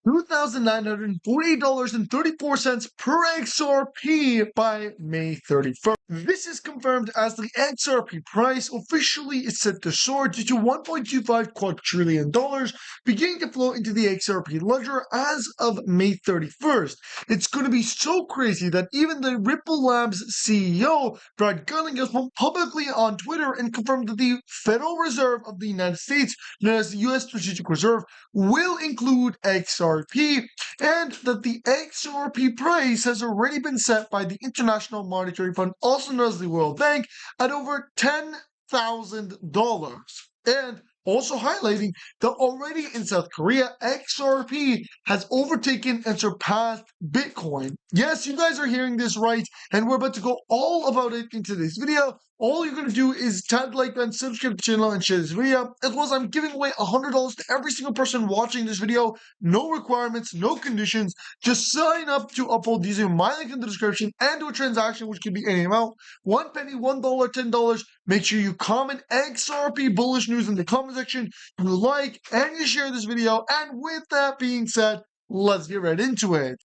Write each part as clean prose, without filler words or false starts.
$2,948.34 per XRP by May 31st. This is confirmed as the XRP price officially is set to soar due to $1.25 quadrillion beginning to flow into the XRP ledger as of May 31st. It's going to be so crazy that even the Ripple Labs CEO, Brad Gillingham, went publicly on Twitter and confirmed that the Federal Reserve of the United States, known as the U.S. Strategic Reserve, will include XRP, and that the XRP price has already been set by the International Monetary Fund, also known as the World Bank, at over $10,000. And also highlighting that already in South Korea, XRP has overtaken and surpassed Bitcoin. Yes, you guys are hearing this right, and we're about to go all about it in today's video. All you're going to do is tap the like button, subscribe to the channel, and share this video, as well as I'm giving away $100 to every single person watching this video. No requirements, no conditions. Just sign up to upload using my link in the description and do a transaction, which could be any amount. 1 penny, $1, $10. Make sure you comment XRP bullish news in the comment section. You like and you share this video. And with that being said, let's get right into it.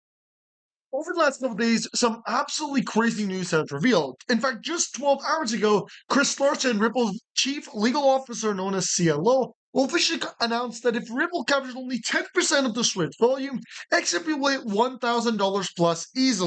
Over the last couple days, some absolutely crazy news has revealed. In fact, just 12 hours ago, Chris Larson, Ripple's chief legal officer known as CLO, officially announced that if Ripple captures only 10% of the SWIFT volume, XRP will hit $1,000 plus easily.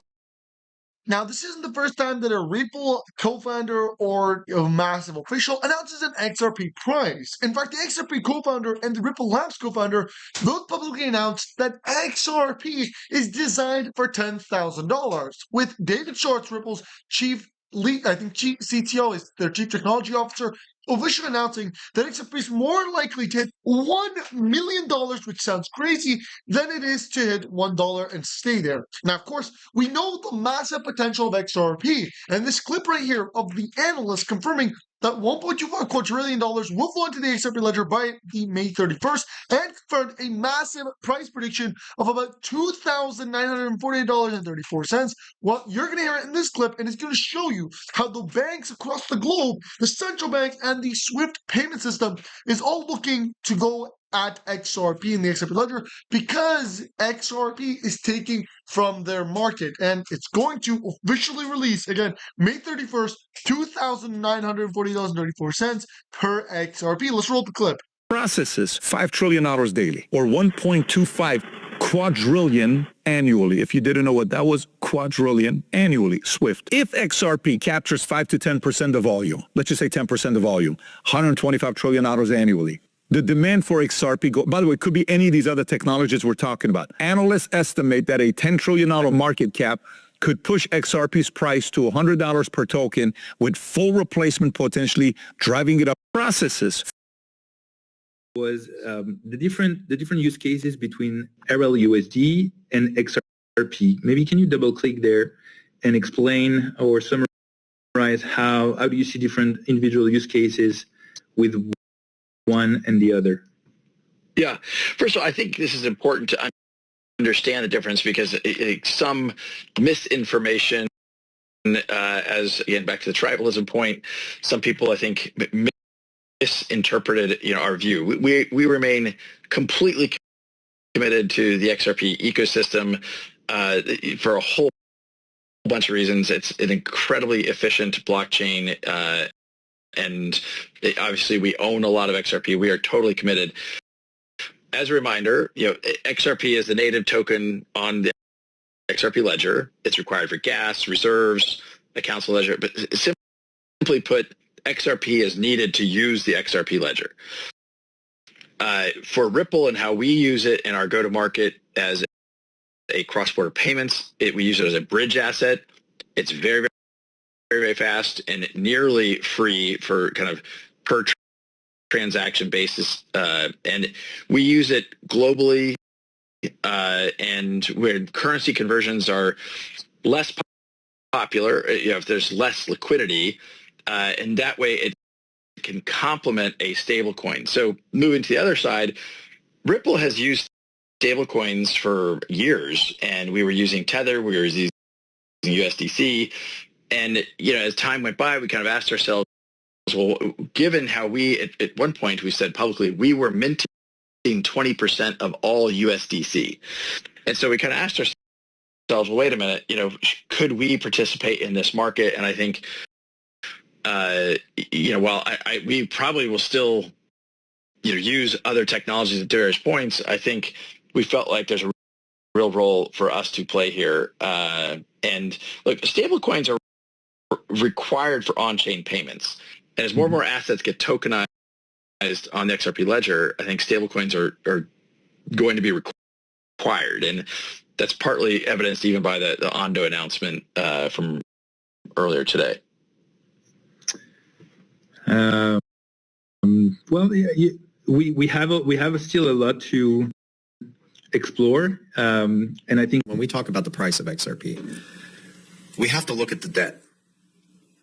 Now, this isn't the first time that a Ripple co-founder or a massive official announces an XRP price. In fact, the XRP co-founder and the Ripple Labs co-founder both publicly announced that XRP is designed for $10,000, with David Schwartz, Ripple's chief CTO, is their chief technology officer, officially announcing that XRP is more likely to hit $1 million, which sounds crazy, than it is to hit $1 and stay there. Now, of course, we know the massive potential of XRP, and this clip right here of the analyst confirming that $1.25 quadrillion will flow into the XRP ledger by the May 31st, and confirmed a massive price prediction of about $2,948.34. Well, you're going to hear it in this clip, and it's going to show you how the banks across the globe, the central bank, and the SWIFT payment system is all looking to go at XRP in the XRP ledger, because XRP is taking from their market, and it's going to officially release again May 31st, $2,940.34 per XRP. Let's roll the clip. Processes $5 trillion daily, or 1.25 quadrillion annually. If you didn't know what that was, quadrillion annually, SWIFT. If XRP captures 5 to 10% of volume, let's just say 10% of volume, $125 trillion annually. The demand for XRP, by the way, could be any of these other technologies we're talking about. Analysts estimate that a $10 trillion market cap could push XRP's price to $100 per token, with full replacement potentially driving it up. Processes was the different use cases between RLUSD and XRP. Maybe can you double click there and explain or summarize how do you see different individual use cases with one and the other? Yeah. First of all, I think this is important to understand the difference, because some misinformation, as again, back to the tribalism point, some people I think misinterpreted our view. We remain completely committed to the XRP ecosystem for a whole bunch of reasons. It's an incredibly efficient blockchain, and obviously we own a lot of XRP. We are totally committed. As a reminder, XRP is the native token on the XRP ledger. It's required for gas, reserves, accounts ledger, but simply put, XRP is needed to use the XRP ledger. For Ripple and how we use it in our go-to-market as a cross-border payments, we use it as a bridge asset. It's very, very, very, very fast and nearly free for kind of per transaction basis, and we use it globally, and where currency conversions are less popular, if there's less liquidity, and that way it can complement a stable coin. So moving to the other side, Ripple has used stable coins for years, and we were using Tether, we were using USDC, and as time went by, we kind of asked ourselves, well, given how at one point we said publicly we were minting 20% of all USDC. And so we kind of asked ourselves, well, wait a minute, could we participate in this market? And I think, while we probably will still, use other technologies at various points, I think we felt like there's a real role for us to play here. And look, stablecoins are required for on-chain payments. And as more and more assets get tokenized on the XRP ledger, I think stablecoins are going to be required. And that's partly evidenced even by the Ondo announcement from earlier today. Well, yeah, we have still a lot to explore, and I think when we talk about the price of XRP, we have to look at the debt,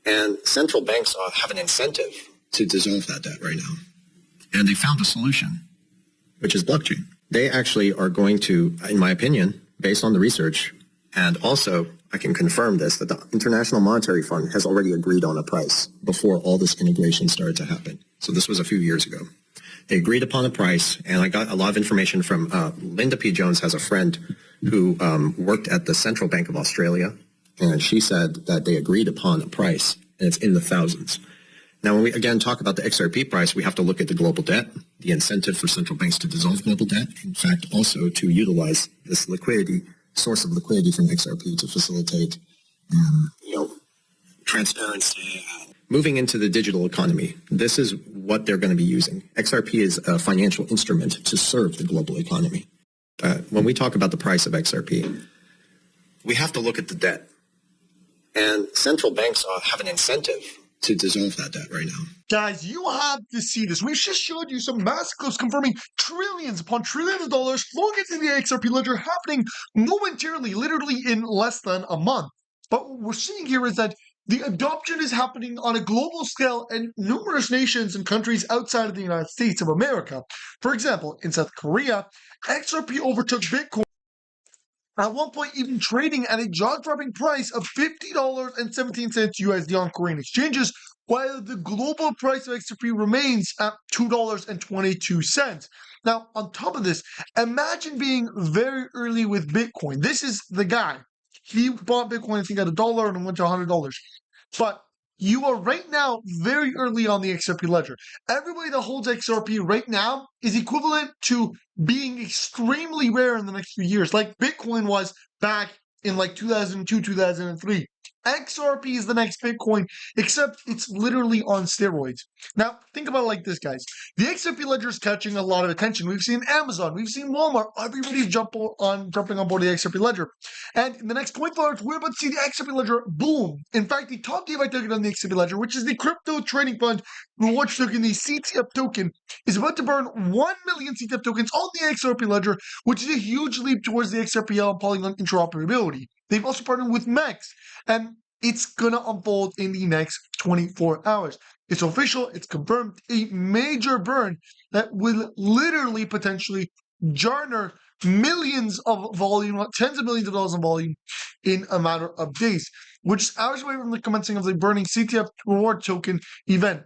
and central banks have an incentive to dissolve that debt right now, and they found a solution, which is blockchain. They actually are going to, in my opinion, based on the research, and also I can confirm this, that the International Monetary Fund has already agreed on a price before all this integration started to happen. So this was a few years ago. They agreed upon a price, and I got a lot of information from Linda P. Jones has a friend who worked at the Central Bank of Australia, and she said that they agreed upon a price, and it's in the thousands. Now, when we, again, talk about the XRP price, we have to look at the global debt, the incentive for central banks to dissolve global debt, in fact, also to utilize this source of liquidity from XRP to facilitate, transparency. Moving into the digital economy, this is what they're going to be using. XRP is a financial instrument to serve the global economy. When we talk about the price of XRP, we have to look at the debt. And central banks have an incentive to dissolve that debt right now. Guys, you have to see this. We just showed you some massive clips confirming trillions upon trillions of dollars flowing into the XRP ledger happening momentarily, literally in less than a month. But what we're seeing here is that the adoption is happening on a global scale in numerous nations and countries outside of the United States of America. For example, in South Korea, XRP overtook Bitcoin, at one point even trading at a jaw-dropping price of $50.17 USD on Korean exchanges, while the global price of XRP remains at $2.22. Now, on top of this, imagine being very early with Bitcoin. This is the guy. He bought Bitcoin, I think, at $1 and went to $100. But you are right now very early on the XRP ledger. Everybody that holds XRP right now is equivalent to being extremely rare in the next few years, like Bitcoin was back in like 2002, 2003. XRP is the next Bitcoin, except it's literally on steroids. Now, think about it like this, guys. The XRP ledger is catching a lot of attention. We've seen Amazon, we've seen Walmart, everybody's jumping on board the XRP ledger. And in the next 24 hours, we're about to see the XRP ledger boom. In fact, the top DeFi token on the XRP ledger, which is the crypto trading fund rewards token, the CTF token, is about to burn 1 million CTF tokens on the XRP ledger, which is a huge leap towards the XRPL and Polygon interoperability. They've also partnered with MEX, and it's going to unfold in the next 24 hours. It's official, it's confirmed, a major burn that will literally potentially garner millions of volume, tens of millions of dollars in volume in a matter of days, which is hours away from the commencing of the burning CTF reward token event.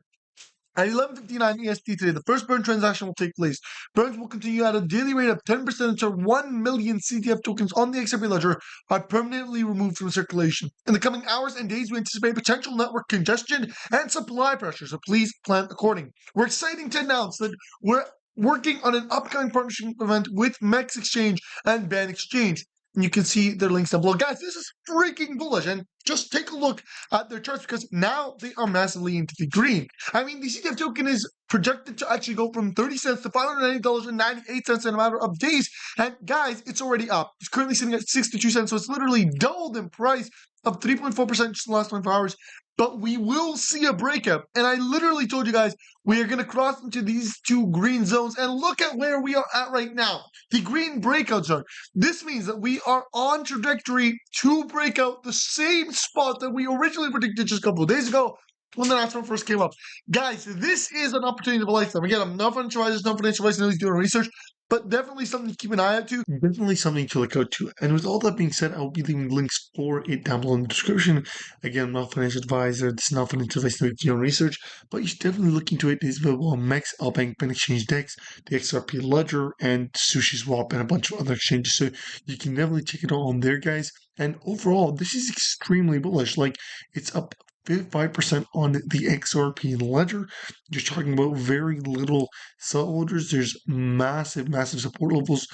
At 11:59 EST today, the first burn transaction will take place. Burns will continue at a daily rate of 10% until 1 million CTF tokens on the XRP ledger are permanently removed from circulation. In the coming hours and days, we anticipate potential network congestion and supply pressure, so please plan accordingly. We're excited to announce that we're working on an upcoming partnership event with MEX Exchange and Ban Exchange. And you can see their links down below. Guys, this is freaking bullish. And just take a look at their charts because now they are massively into the green. I mean, the CTF token is projected to actually go from 30 cents to $590.98 in a matter of days. And guys, it's already up. It's currently sitting at 62 cents. So it's literally doubled in price of 3.4% just in the last 24 hours. But we will see a breakup. And I literally told you guys, we are going to cross into these two green zones. And look at where we are at right now. The green breakout zone. This means that we are on trajectory to break out the same spot that we originally predicted just a couple of days ago when the announcement first came up. Guys, this is an opportunity of a lifetime. Again, I'm not financial advisor, no financial advice, nobody's doing research. But definitely something to keep an eye out to. Definitely something to look out to. And with all that being said, I'll be leaving links for it down below in the description. Again, I'm not a financial advisor. This is not financial advice. No, your own research. But you should definitely look into it. It's available on MEX, Bank Exchange Dex, the XRP Ledger, and Sushi Swap, and a bunch of other exchanges. So you can definitely check it out on there, guys. And overall, this is extremely bullish. Like, it's up 5% on the XRP Ledger. You're talking about very little sell orders. There's massive support levels.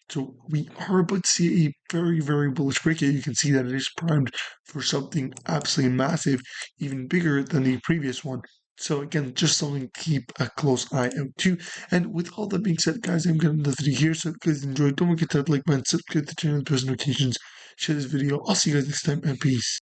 So we are about to see a very, very bullish breakout. You can see that it is primed for something absolutely massive, even bigger than the previous one. So again, just something to keep a close eye out to. And with all that being said, guys, I'm going to end the video here. So if you guys enjoyed, don't forget to like, button, subscribe to the channel, post notifications, share this video. I'll see you guys next time, and peace.